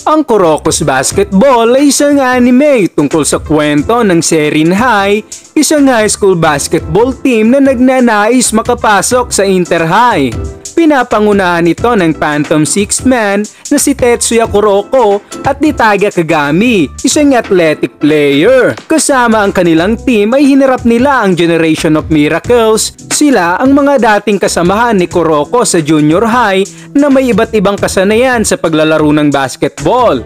Ang Kuroko's Basketball ay isang anime tungkol sa kwento ng Serin High, isang high school basketball team na nagnanais makapasok sa Inter High. Pinapangunahan ito ng Phantom Sixth Man na si Tetsuya Kuroko at ni Taga Kagami, isang athletic player. Kasama ang kanilang team ay hinarap nila ang Generation of Miracles. Sila ang mga dating kasamahan ni Kuroko sa junior high na may iba't ibang kasanayan sa paglalaro ng basketball.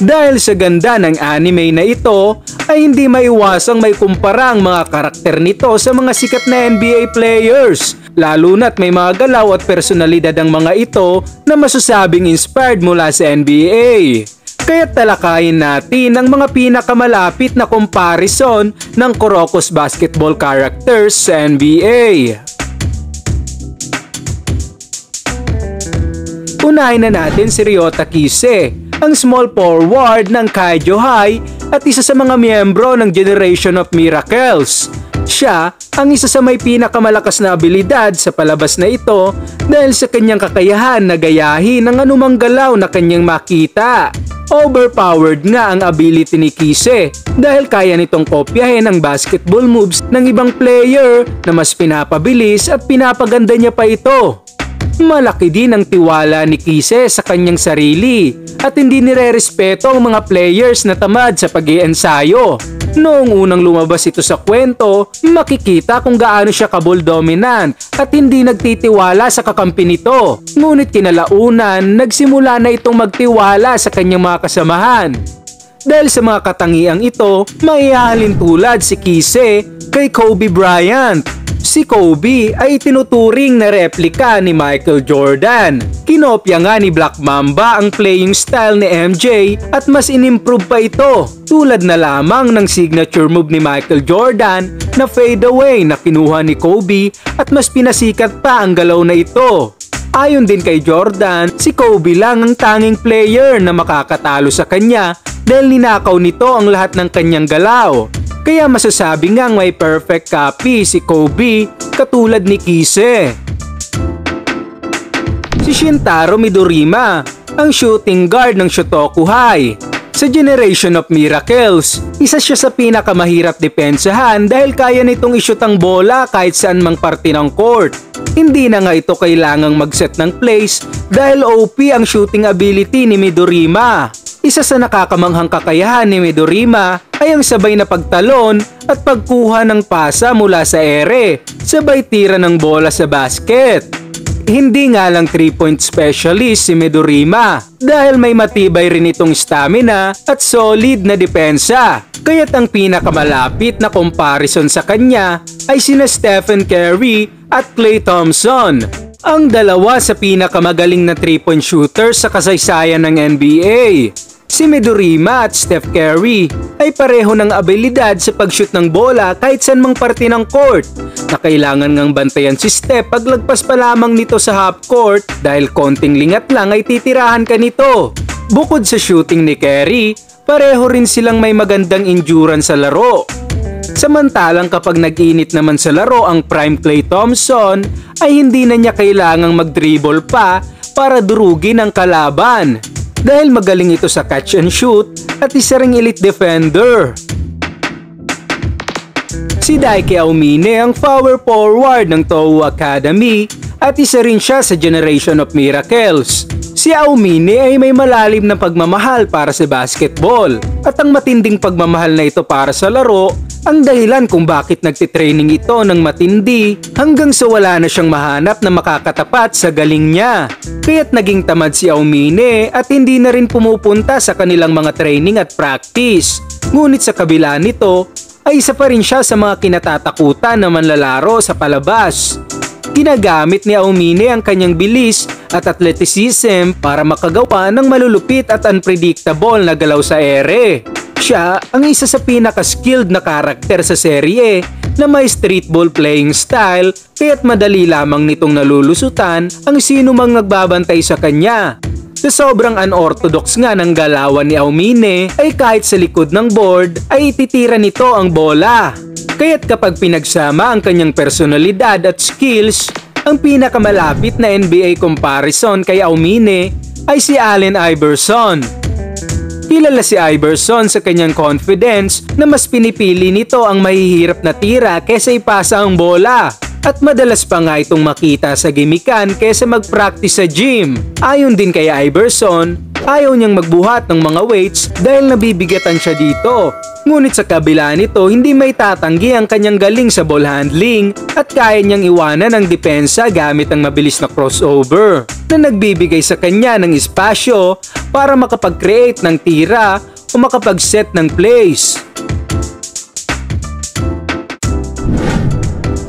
Dahil sa ganda ng anime na ito, ay hindi maiwasang may kumpara ang mga karakter nito sa mga sikat na NBA players, lalo na't may mga galaw at personalidad ang mga ito na masasabing inspired mula sa NBA. Kaya talakayin natin ang mga pinakamalapit na comparison ng Kuroko's basketball characters sa NBA. Unahin na natin si Ryota Kise, ang small forward ng Kaijo High at isa sa mga miyembro ng Generation of Miracles. Siya ang isa sa may pinakamalakas na abilidad sa palabas na ito dahil sa kanyang kakayahan na gayahin ang anumang galaw na kanyang makita. Overpowered nga ang ability ni Kise dahil kaya nitong kopyahin ang basketball moves ng ibang player na mas pinapabilis at pinapaganda niya pa ito. Malaki din ang tiwala ni Kise sa kanyang sarili at hindi nirerespeto ang mga players na tamad sa pag-iensayo. Noong unang lumabas ito sa kwento, makikita kung gaano siya ka-ball dominant at hindi nagtitiwala sa kakampi nito. Ngunit kinalaunan, nagsimula na itong magtiwala sa kanyang mga kasamahan. Dahil sa mga katangiang ito, maihahalin tulad si Kise kay Kobe Bryant. Si Kobe ay tinuturing na replika ni Michael Jordan. Kinopya nga ni Black Mamba ang playing style ni MJ at mas inimprove pa ito. Tulad na lamang ng signature move ni Michael Jordan na fade away na kinuha ni Kobe at mas pinasikat pa ang galaw na ito. Ayon din kay Jordan, si Kobe lang ang tanging player na makakatalo sa kanya dahil ninakaw nito ang lahat ng kanyang galaw. Kaya masasabi ngang may perfect copy si Kobe katulad ni Kise. Si Shintaro Midorima, ang shooting guard ng Shotoku High. Sa Generation of Miracles, isa siya sa pinakamahirap depensahan dahil kaya nitong i-shoot ang bola kahit saan mang parte ng court. Hindi na nga ito kailangang mag-set ng plays dahil OP ang shooting ability ni Midorima. Isa sa nakakamanghang kakayahan ni Midorima ay ang sabay na pagtalon at pagkuha ng pasa mula sa ere, sabay tira ng bola sa basket. Hindi nga lang 3-point specialist si Midorima dahil may matibay rin itong stamina at solid na depensa. Kaya't ang pinakamalapit na comparison sa kanya ay sina Stephen Curry at Klay Thompson, ang dalawa sa pinakamagaling na 3-point shooter sa kasaysayan ng NBA. Si Midorima at Steph Curry ay pareho ng abilidad sa pag-shoot ng bola kahit saan mang parte ng court, na kailangan ngang bantayan si Steph paglagpas pa lamang nito sa half court dahil konting lingat lang ay titirahan ka nito. Bukod sa shooting ni Curry, pareho rin silang may magandang endurance sa laro. Samantalang kapag nag-init naman sa laro ang prime Klay Thompson ay hindi na niya kailangang mag-dribble pa para durugin ang kalaban. Dahil magaling ito sa catch and shoot at isa ring elite defender. Si Daiki Aomine ang power forward ng Touhou Academy at isa rin siya sa Generation of Miracles. Si Aomine ay may malalim na pagmamahal para sa basketball at ang matinding pagmamahal na ito para sa laro ang dahilan kung bakit nagtitraining ito ng matindi hanggang sa wala na siyang mahanap na makakatapat sa galing niya. Kaya't naging tamad si Aomine at hindi na rin pumupunta sa kanilang mga training at practice. Ngunit sa kabila nito ay isa pa rin siya sa mga kinatatakutan na manlalaro sa palabas. Ginagamit ni Aomine ang kanyang bilis at athleticism para makagawa ng malulupit at unpredictable na galaw sa ere. Siya ang isa sa pinaka-skilled na karakter sa serye na may streetball playing style kaya't madali lamang nitong nalulusutan ang sino mang nagbabantay sa kanya. Sa sobrang unorthodox nga ng galawan ni Aomine ay kahit sa likod ng board ay ititira nito ang bola. Kaya't kapag pinagsama ang kanyang personalidad at skills, ang pinakamalapit na NBA comparison kay Aomine ay si Allen Iverson. Kilala si Iverson sa kanyang confidence na mas pinipili nito ang mahihirap na tira kaysa ipasa ang bola. At madalas pa nga itong makita sa gimikan kaysa mag-practice sa gym. Ayon din kay Iverson, ayaw niyang magbuhat ng mga weights dahil nabibigatan siya dito. Ngunit sa kabila nito, hindi may tatanggi ang kanyang galing sa ball handling at kaya niyang iwanan ang depensa gamit ang mabilis na crossover na nagbibigay sa kanya ng espasyo para makapag-create ng tira o makapag-set ng plays.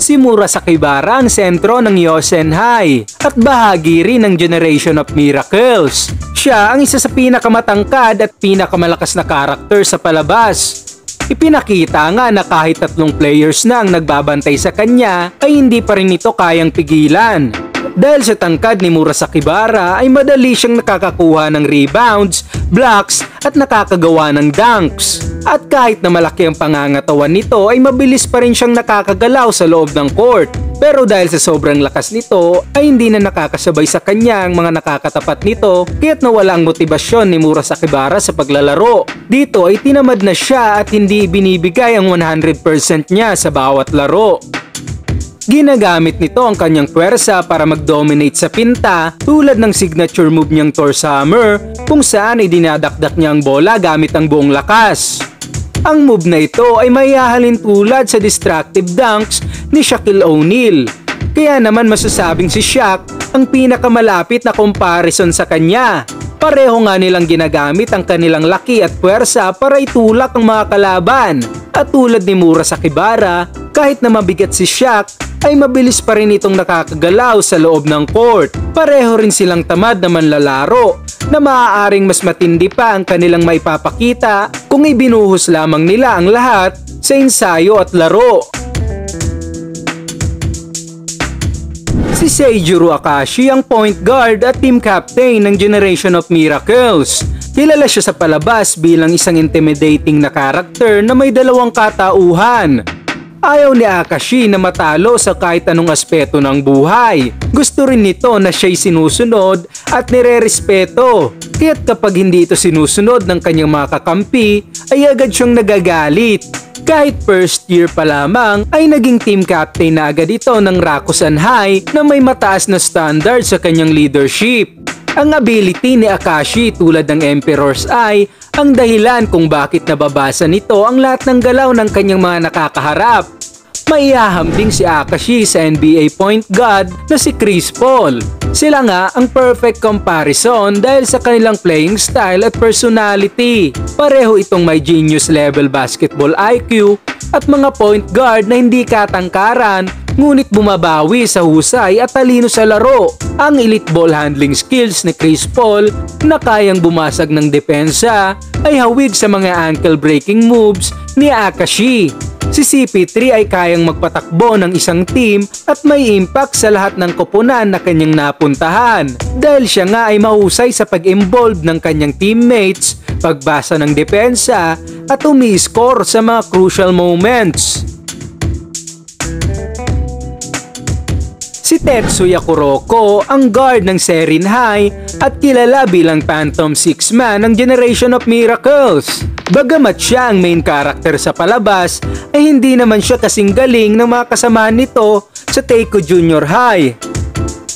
Si Mura Sakibara ang sentro ng Yosen High at bahagi rin ng Generation of Miracles. Siya ang isa sa pinakamatangkad at pinakamalakas na karakter sa palabas. Ipinakita nga na kahit 3 players na ang nagbabantay sa kanya ay hindi pa rin ito kayang pigilan. Dahil sa tangkad ni Mura Sakibara ay madali siyang nakakakuha ng rebounds, blocks at nakakagawa ng dunks. At kahit na malaki ang pangangatawan nito ay mabilis pa rin siyang nakakagalaw sa loob ng court. Pero dahil sa sobrang lakas nito ay hindi na nakakasabay sa kanya ang mga nakakatapat nito kaya't nawala ang motibasyon ni Mura Sakibara sa paglalaro. Dito ay tinamad na siya at hindi binibigay ang 100% niya sa bawat laro. Ginagamit nito ang kanyang puwersa para mag-dominate sa pinta tulad ng signature move niyang Thor's Hammer kung saan ay dinadakdak niya ang bola gamit ang buong lakas. Ang move na ito ay maihahalin tulad sa destructive dunks ni Shaquille O'Neal. Kaya naman masasabing si Shaq ang pinakamalapit na comparison sa kanya. Pareho nga nilang ginagamit ang kanilang laki at puwersa para itulak ang mga kalaban. At tulad ni Mura Sakibara, kahit na mabigat si Shaq, ay mabilis pa rin itong nakakagalaw sa loob ng court. Pareho rin silang tamad na manlalaro na maaaring mas matindi pa ang kanilang maipapakita kung ibinuhos lamang nila ang lahat sa ensayo at laro. Si Seijiro Akashi ang point guard at team captain ng Generation of Miracles. Kilala siya sa palabas bilang isang intimidating na karakter na may 2 katauhan. Ayaw ni Akashi na matalo sa kahit anong aspeto ng buhay. Gusto rin nito na siya'y sinusunod at nire-respeto. Kaya't kapag hindi ito sinusunod ng kanyang mga kakampi, ay agad siyang nagagalit. Kahit first year pa lamang ay naging team captain na agad ito ng Rakusan High na may mataas na standard sa kanyang leadership. Ang ability ni Akashi tulad ng Emperor's Eye ang dahilan kung bakit nababasa nito ang lahat ng galaw ng kanyang mga nakakaharap. Maihahambing si Akashi sa NBA point guard na si Chris Paul. Sila nga ang perfect comparison dahil sa kanilang playing style at personality. Pareho itong may genius level basketball IQ at mga point guard na hindi katangkaran ngunit bumabawi sa husay at talino sa laro. Ang elite ball handling skills ni Chris Paul na kayang bumasag ng depensa ay hawig sa mga ankle breaking moves ni Akashi. Si CP3 ay kayang magpatakbo ng isang team at may impact sa lahat ng koponan na kanyang napuntahan dahil siya nga ay mahusay sa pag-involve ng kanyang teammates, pagbasa ng depensa at umi-score sa mga crucial moments. Si Tetsuya Kuroko ang guard ng Serin High at kilala bilang Phantom Six-Man ng Generation of Miracles. Bagamat siya ang main character sa palabas, ay hindi naman siya kasing galing ng mga kasamahan nito sa Teiko Junior High.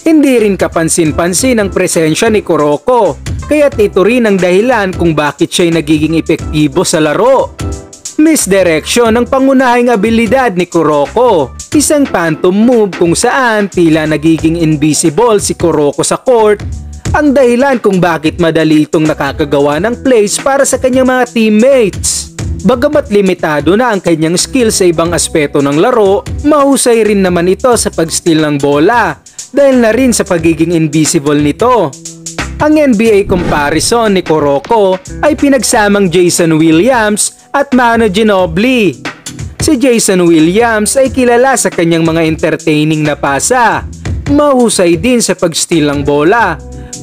Hindi rin kapansin-pansin ang presensya ni Kuroko, kaya't ito rin ang dahilan kung bakit siya'y nagiging epektibo sa laro. Misdirection ang pangunahing abilidad ni Kuroko, isang phantom move kung saan tila nagiging invisible si Kuroko sa court, ang dahilan kung bakit madali itong nakakagawa ng plays para sa kanyang mga teammates. Bagamat limitado na ang kanyang skill sa ibang aspeto ng laro, mahusay rin naman ito sa pag-steal ng bola dahil na rin sa pagiging invisible nito. Ang NBA comparison ni Kuroko ay pinagsamang Jason Williams at Manu Ginobili. Si Jason Williams ay kilala sa kanyang mga entertaining na pasa, mahusay din sa pag-steal ng bola,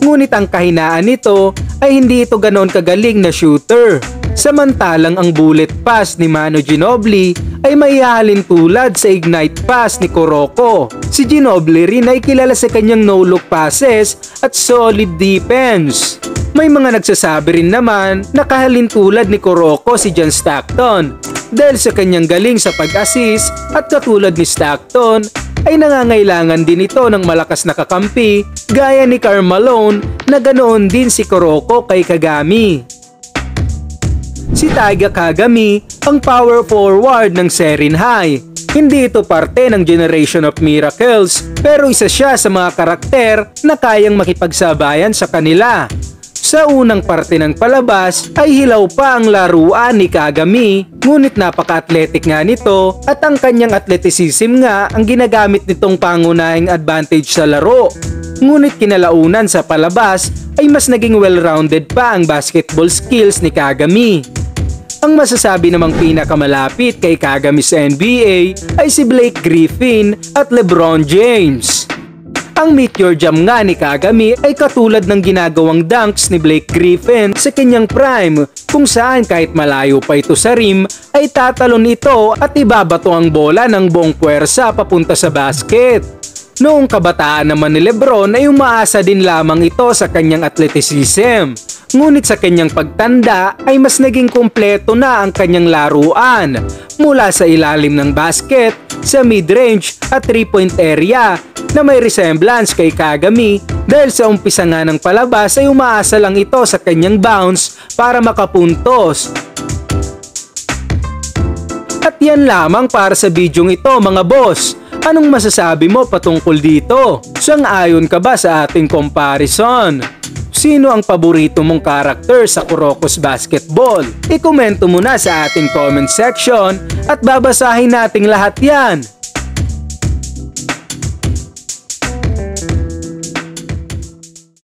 ngunit ang kahinaan nito ay hindi ito ganoon kagaling na shooter. Samantalang ang bullet pass ni Manu Ginobili ay maihahalin tulad sa ignite pass ni Kuroko. Si Ginobili rin ay kilala sa kanyang no-look passes at solid defense. May mga nagsasabi rin naman na kahalintulad ni Kuroko si John Stockton dahil sa kanyang galing sa pag-assist at katulad ni Stockton ay nangangailangan din ito ng malakas na kakampi gaya ni Karl Malone na ganoon din si Kuroko kay Kagami. Si Taiga Kagami ang power forward ng Serin High. Hindi ito parte ng Generation of Miracles pero isa siya sa mga karakter na kayang makipagsabayan sa kanila. Sa unang parte ng palabas ay hilaw pa ang laruan ni Kagami, ngunit napaka-athletic nga nito at ang kanyang athleticism nga ang ginagamit nitong pangunahing advantage sa laro. Ngunit kinalaunan sa palabas ay mas naging well-rounded pa ang basketball skills ni Kagami. Ang masasabi namang pinakamalapit kay Kagami sa NBA ay si Blake Griffin at LeBron James. Ang Meteor Jam nga ni Kagami ay katulad ng ginagawang dunks ni Blake Griffin sa kanyang prime kung saan kahit malayo pa ito sa rim ay tatalon ito at ibabato ang bola ng buong puwersa papunta sa basket. Noong kabataan naman ni LeBron ay umaasa din lamang ito sa kanyang athleticism. Ngunit sa kanyang pagtanda ay mas naging kumpleto na ang kanyang laruan mula sa ilalim ng basket, sa mid-range at 3-point area na may resemblance kay Kagami dahil sa umpisa nga ng palabas ay umaasa lang ito sa kanyang bounce para makapuntos. At yan lamang para sa bidyong ito mga boss. Anong masasabi mo patungkol dito? Sang-ayon ka ba sa ating comparison? Sino ang paborito mong karakter sa Kuroko's Basketball? I-komento mo na sa ating comment section at babasahin nating lahat yan.